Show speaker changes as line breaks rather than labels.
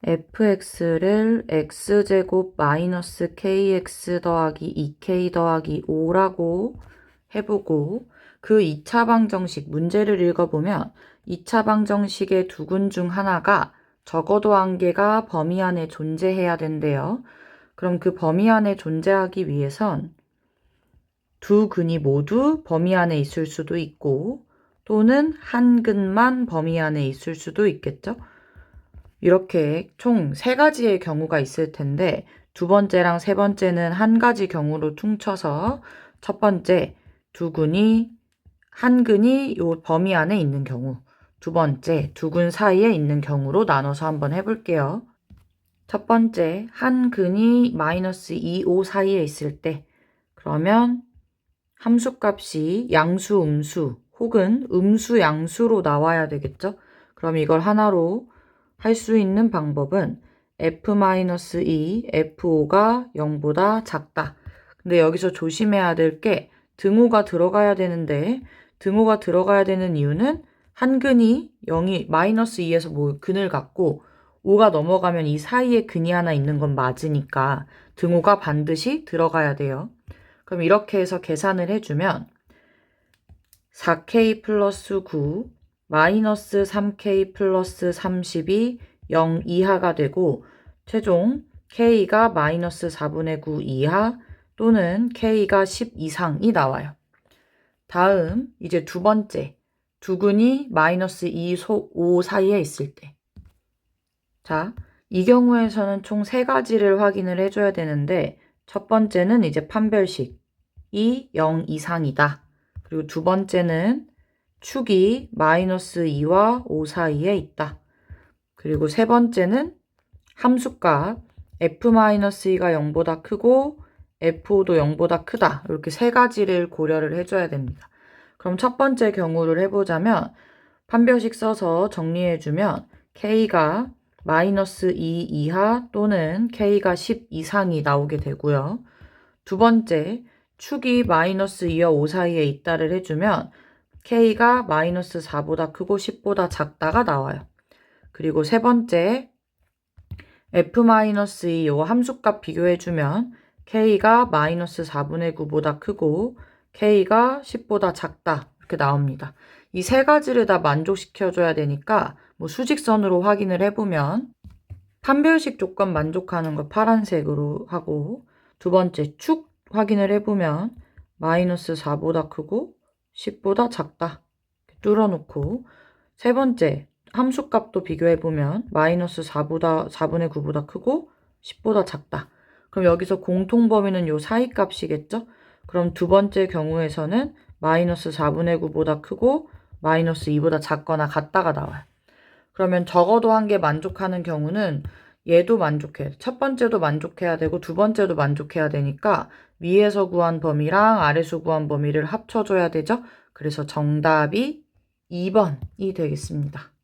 fx를 x제곱 마이너스 kx 더하기 2k 더하기 5라고 해보고 그 2차 방정식 문제를 읽어보면 2차 방정식의 두 근 중 하나가 적어도 한 개가 범위 안에 존재해야 된대요. 그럼 그 범위 안에 존재하기 위해선 두 근이 모두 범위 안에 있을 수도 있고 또는 한 근만 범위 안에 있을 수도 있겠죠. 이렇게 총 3가지의 경우가 있을 텐데 두 번째랑 세 번째는 한 가지 경우로 퉁쳐서 첫 번째 한 근이 요 범위 안에 있는 경우, 두 번째 두 근 사이에 있는 경우로 나눠서 한번 해볼게요. 첫 번째 한 근이 마이너스 2, 5 사이에 있을 때 그러면 함수값이 양수, 음수 혹은 음수, 양수로 나와야 되겠죠? 그럼 이걸 하나로 할 수 있는 방법은 f-2, f5가 0보다 작다. 근데 여기서 조심해야 될 게 등호가 들어가야 되는데 등호가 들어가야 되는 이유는 한 근이 0이 마이너스 2에서 뭐 근을 갖고 5가 넘어가면 이 사이에 근이 하나 있는 건 맞으니까 등호가 반드시 들어가야 돼요. 그럼 이렇게 해서 계산을 해주면 4k 플러스 9 마이너스 3k 플러스 30이 0 이하가 되고 최종 k가 마이너스 4분의 9 이하 또는 k가 10 이상이 나와요. 다음 이제 두 번째 두 근이 마이너스 2, 5 사이에 있을 때 자, 이 경우에서는 총 3가지를 확인을 해줘야 되는데 첫 번째는 이제 판별식이 0 이상이다. 그리고 두 번째는 축이 마이너스 2와 5 사이에 있다. 그리고 세 번째는 함수값 f-2가 0보다 크고 f5도 0보다 크다. 이렇게 3가지를 고려를 해줘야 됩니다. 그럼 첫 번째 경우를 해보자면 판별식 써서 정리해주면 k가 마이너스 2 이하 또는 k가 10 이상이 나오게 되고요. 두 번째, 축이 마이너스 2와 5 사이에 있다를 해주면 k가 마이너스 4보다 크고 10보다 작다가 나와요. 그리고 세 번째, f-2 요 함수값 비교해주면 k가 마이너스 4분의 9보다 크고 k가 10보다 작다 이렇게 나옵니다. 이 3가지를 다 만족시켜줘야 되니까 뭐 수직선으로 확인을 해보면 판별식 조건 만족하는 거 파란색으로 하고 두 번째 축 확인을 해보면 마이너스 4보다 크고 10보다 작다 뚫어놓고 세 번째 함수값도 비교해보면 마이너스 4분의 9보다 크고 10보다 작다. 그럼 여기서 공통범위는 요 사이 값이겠죠? 그럼 두 번째 경우에서는 마이너스 4분의 9보다 크고 마이너스 2보다 작거나 같다가 나와요. 그러면 적어도 한 개 만족하는 경우는 얘도 만족해. 첫 번째도 만족해야 되고 두 번째도 만족해야 되니까 위에서 구한 범위랑 아래에서 구한 범위를 합쳐줘야 되죠? 그래서 정답이 2번이 되겠습니다.